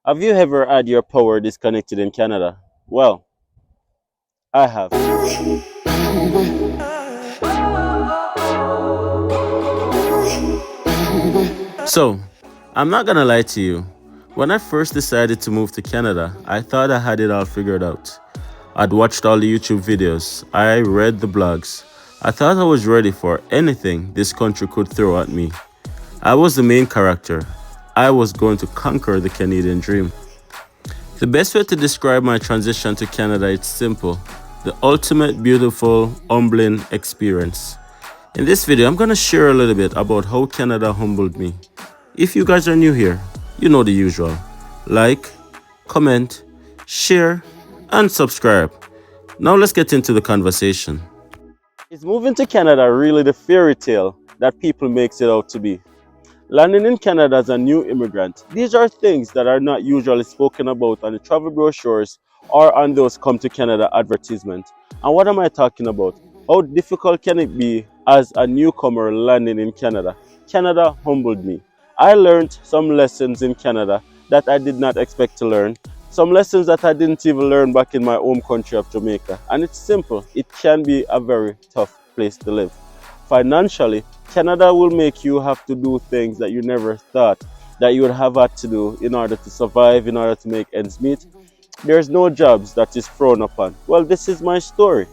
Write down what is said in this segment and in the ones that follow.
Have you ever had your power disconnected in Canada? Well, I have. So, I'm not gonna lie to you. When I first decided to move to Canada, I thought I had it all figured out. I'd watched all the YouTube videos, I read the blogs. I thought I was ready for anything this country could throw at me. I was the main character. I was going to conquer the Canadian dream. The best way to describe my transition to Canada is simple: the ultimate beautiful, humbling experience. In this video, I'm gonna share a little bit about how Canada humbled me. If you guys are new here, you know the usual. Like, comment, share, and subscribe. Now let's get into the conversation. Is moving to Canada really the fairy tale that people makes it out to be? Landing in Canada as a new immigrant, these are things that are not usually spoken about on the travel brochures or on those come to Canada advertisements. And what am I talking about? How difficult can it be as a newcomer landing in Canada? Canada humbled me. I learned some lessons in Canada that I did not expect to learn. Some lessons that I didn't even learn back in my home country of Jamaica. And it's simple. It can be a very tough place to live. Financially, Canada will make you have to do things that you never thought that you would have had to do in order to survive, in order to make ends meet. There's no jobs that is frowned upon. Well, this is my story.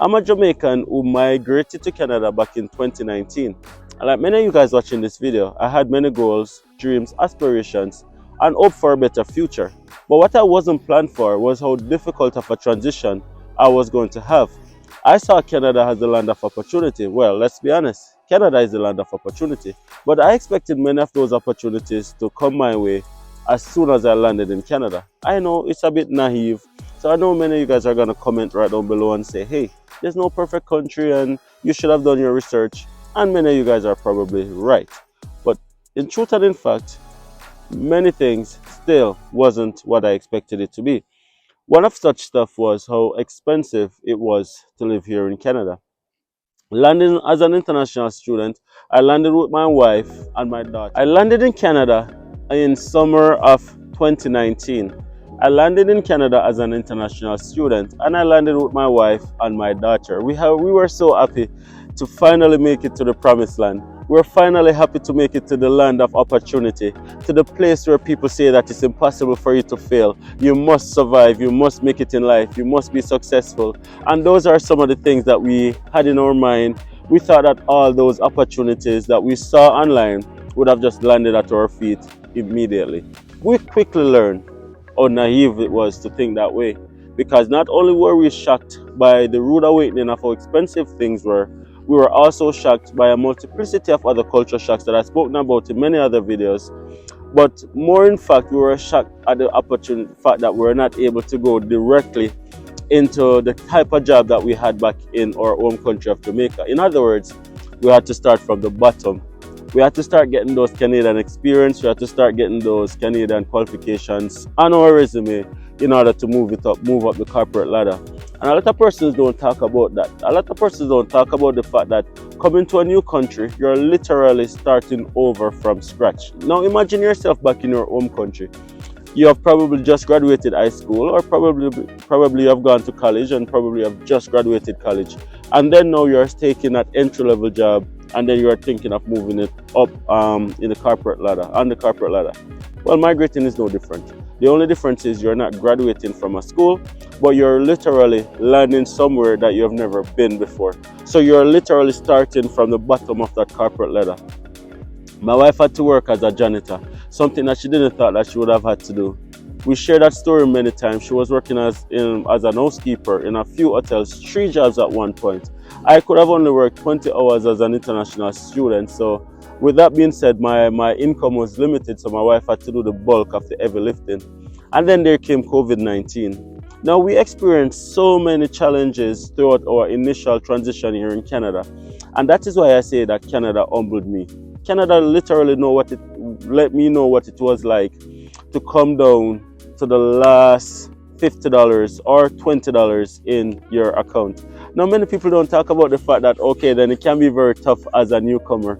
I'm a Jamaican who migrated to Canada back in 2019. And like many of you guys watching this video, I had many goals, dreams, aspirations, and hope for a better future. But what I wasn't planned for was how difficult of a transition I was going to have. I saw Canada as the land of opportunity. Well, let's be honest, Canada is the land of opportunity. But I expected many of those opportunities to come my way as soon as I landed in Canada. I know it's a bit naive, so I know many of you guys are going to comment right down below and say, hey, there's no perfect country and you should have done your research. And many of you guys are probably right. But in truth and in fact, many things still wasn't what I expected it to be. One of such stuff was how expensive it was to live here in Canada. Landing as an international student, I landed with my wife and my daughter. I landed in Canada in summer of 2019. I landed in Canada as an international student and I landed with my wife and my daughter. We were so happy to finally make it to the promised land. We're finally happy to make it to the land of opportunity, to the place where people say that it's impossible for you to fail. You must survive, you must make it in life, you must be successful. And those are some of the things that we had in our mind. We thought that all those opportunities that we saw online would have just landed at our feet immediately. We quickly learned how naive it was to think that way, because not only were we shocked by the rude awakening of how expensive things were, we were also shocked by a multiplicity of other culture shocks that I've spoken about in many other videos. But more in fact, we were shocked at the opportunity fact that we were not able to go directly into the type of job that we had back in our home country of Jamaica. In other words, we had to start from the bottom. We had to start getting those Canadian experience, we had to start getting those Canadian qualifications on our resume in order to move up the corporate ladder. And a lot of persons don't talk about that. A lot of persons don't talk about the fact that coming to a new country, you're literally starting over from scratch. Now imagine yourself back in your home country. You have probably just graduated high school, or probably you have gone to college and probably have just graduated college. And then now you're taking that entry-level job, and then you are thinking of moving it up in the corporate ladder, on the corporate ladder. Well, migrating is no different. The only difference is you're not graduating from a school, but you're literally landing somewhere that you have never been before. So you're literally starting from the bottom of that corporate ladder. My wife had to work as a janitor, something that she didn't thought that she would have had to do. We shared that story many times. She was working as an housekeeper in a few hotels, 3 jobs at one point. I could have only worked 20 hours as an international student. So with that being said, my income was limited, so my wife had to do the bulk of the heavy lifting. And then there came COVID-19. Now we experienced so many challenges throughout our initial transition here in Canada. And that is why I say that Canada humbled me. Canada literally let me know what it was like to come down to the last $50 or $20 in your account. Now many people don't talk about the fact that, okay, then it can be very tough as a newcomer.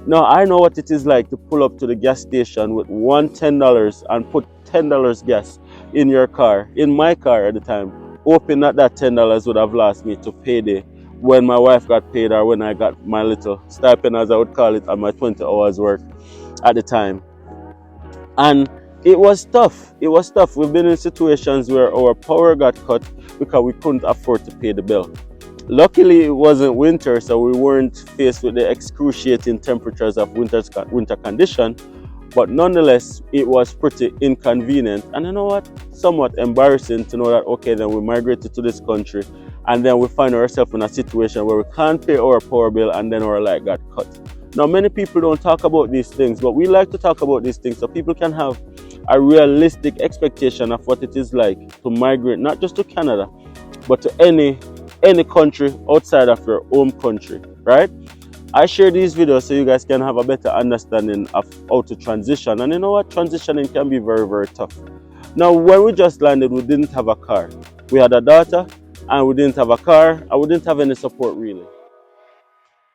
Now I know what it is like to pull up to the gas station with $10 and put $10 gas in your car, in my car at the time, hoping that that $10 would have last me to payday when my wife got paid or when I got my little stipend, as I would call it, on my 20 hours work at the time. And it was tough. It was tough. We've been in situations where our power got cut because we couldn't afford to pay the bill. Luckily, it wasn't winter, so we weren't faced with the excruciating temperatures of winter condition. But nonetheless, it was pretty inconvenient. And you know what? Somewhat embarrassing to know that, okay, then we migrated to this country and then we find ourselves in a situation where we can't pay our power bill and then our light got cut. Now, many people don't talk about these things, but we like to talk about these things so people can have a realistic expectation of what it is like to migrate, not just to Canada, but to any country outside of your home country, right? I share these videos so you guys can have a better understanding of how to transition. And you know what? Transitioning can be very, very tough. Now, when we just landed, we didn't have a car. We had a daughter, and we didn't have a car, and we didn't have any support really.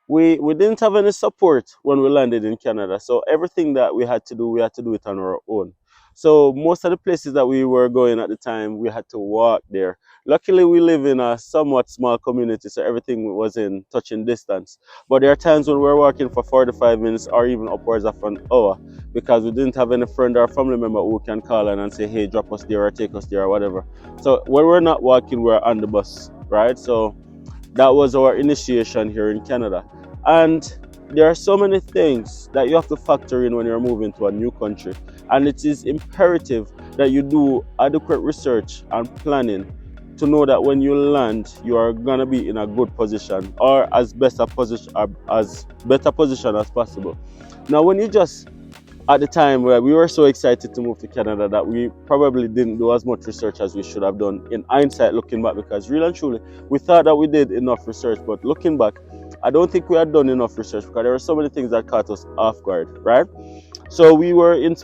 We didn't have any support when we landed in Canada. So everything that we had to do it on our own. So most of the places that we were going at the time, we had to walk there. Luckily, we live in a somewhat small community, so everything was in touching distance. But there are times when we're walking for 45 minutes or even upwards of an hour because we didn't have any friend or family member who can call in and say, hey, drop us there or take us there or whatever. So when we're not walking, we're on the bus, right? So that was our initiation here in Canada. And there are so many things that you have to factor in when you're moving to a new country. And it is imperative that you do adequate research and planning to know that when you land, you are gonna be in a good position or as best a position as better position as possible. Now, when you just at the time where we were so excited to move to Canada that we probably didn't do as much research as we should have done in hindsight looking back, because really and truly we thought that we did enough research, but looking back I don't think we had done enough research because there were so many things that caught us off guard, right? So we were in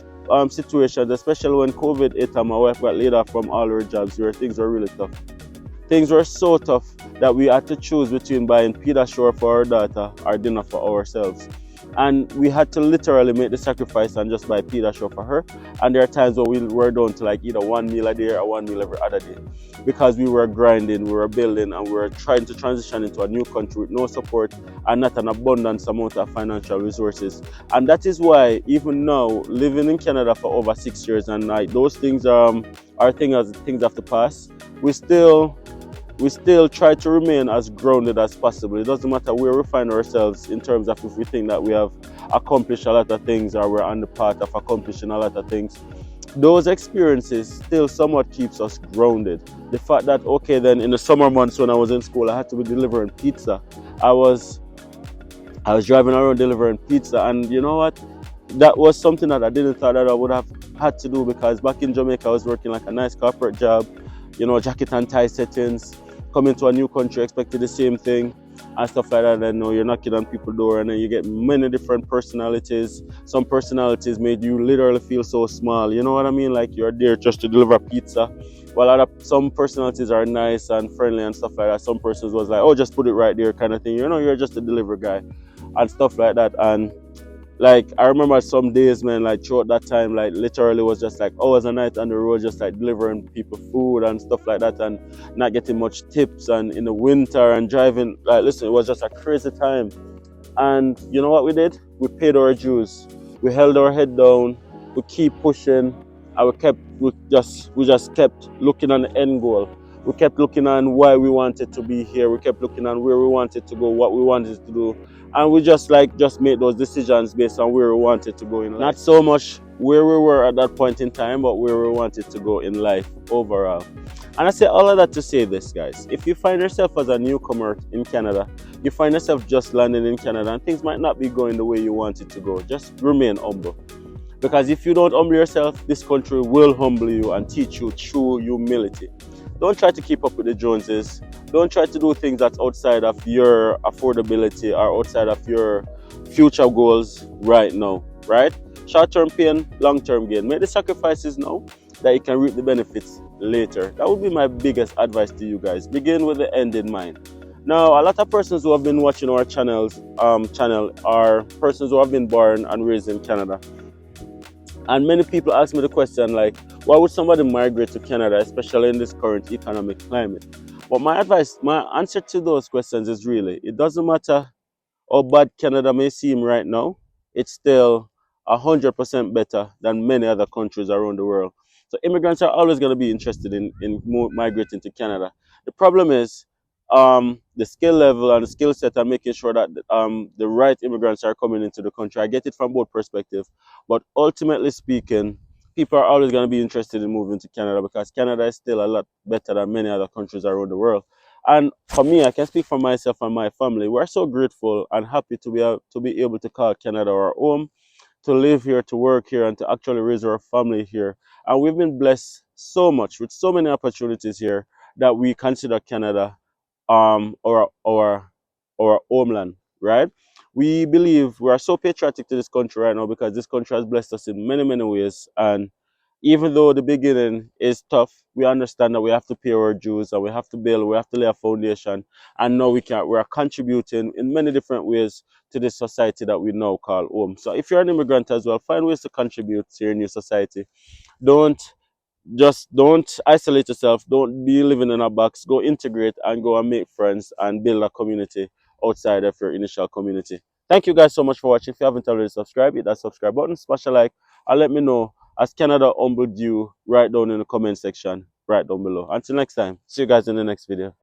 situations, especially when COVID hit and my wife got laid off from all her jobs, where things were really tough. Things were so tough that we had to choose between buying pediasure for our daughter or dinner for ourselves. And we had to literally make the sacrifice and just buy pediasure for her. And there are times when we were down to like either one meal a day or one meal every other day because we were grinding, we were building, and we were trying to transition into a new country with no support and not an abundance amount of financial resources. And that is why even now, living in Canada for over 6 years, and like those things are things of the past, we still try to remain as grounded as possible. It doesn't matter where we find ourselves in terms of if we think that we have accomplished a lot of things or we're on the path of accomplishing a lot of things. Those experiences still somewhat keeps us grounded. The fact that, okay, then in the summer months when I was in school, I had to be delivering pizza. I was driving around delivering pizza, and you know what? That was something that I didn't thought that I would have had to do, because back in Jamaica I was working like a nice corporate job, you know, jacket and tie settings. Coming to a new country, expected the same thing and stuff like that. And you know, you're knocking on people's door, and then you get many different personalities. Some personalities made you literally feel so small. You know what I mean? Like you're there just to deliver pizza. While some personalities are nice and friendly and stuff like that. Some persons was like, oh, just put it right there kind of thing. You know, you're just a delivery guy and stuff like that. And like I remember some days, man, like throughout that time, like literally was just like hours a night on the road, just like delivering people food and stuff like that, and not getting much tips, and in the winter and driving. Like, listen, it was just a crazy time. And you know what we did? We paid our dues. We held our head down. We keep pushing, and we just kept looking on the end goal. We kept looking on why we wanted to be here. We kept looking on where we wanted to go, what we wanted to do. And we just made those decisions based on where we wanted to go in life. Not so much where we were at that point in time, but where we wanted to go in life overall. And I say all of that to say this, guys. If you find yourself as a newcomer in Canada, you find yourself just landing in Canada and things might not be going the way you want it to go, just remain humble. Because if you don't humble yourself, this country will humble you and teach you true humility. Don't try to keep up with the Joneses. Don't try to do things that's outside of your affordability or outside of your future goals right now, right? Short-term pain, long-term gain. Make the sacrifices now that you can reap the benefits later. That would be my biggest advice to you guys. Begin with the end in mind. Now, a lot of persons who have been watching our channel are persons who have been born and raised in Canada. And many people ask me the question like, why would somebody migrate to Canada, especially in this current economic climate? But my answer to those questions is really, it doesn't matter how bad Canada may seem right now, it's still 100% better than many other countries around the world. So immigrants are always going to be interested in migrating to Canada. The problem is the skill level and the skill set and making sure that the right immigrants are coming into the country. I get it from both perspectives, but ultimately speaking, people are always going to be interested in moving to Canada because Canada is still a lot better than many other countries around the world. And for me, I can speak for myself and my family. We're so grateful and happy to be able to call Canada our home, to live here, to work here, and to actually raise our family here. And we've been blessed so much with so many opportunities here that we consider Canada our homeland, right? We believe we are so patriotic to this country right now because this country has blessed us in many, many ways. And even though the beginning is tough, we understand that we have to pay our dues and we have to build, we have to lay a foundation. And now we are contributing in many different ways to this society that we now call home. So if you're an immigrant as well, find ways to contribute to your new society. Don't don't isolate yourself. Don't be living in a box. Go integrate and go and make friends and build a community outside of your initial community. Thank you guys so much for watching. If you haven't already subscribed, hit that subscribe button, smash a like, and let me know as Canada humbled you right down in the comment section right down below. Until next time, see you guys in the next video.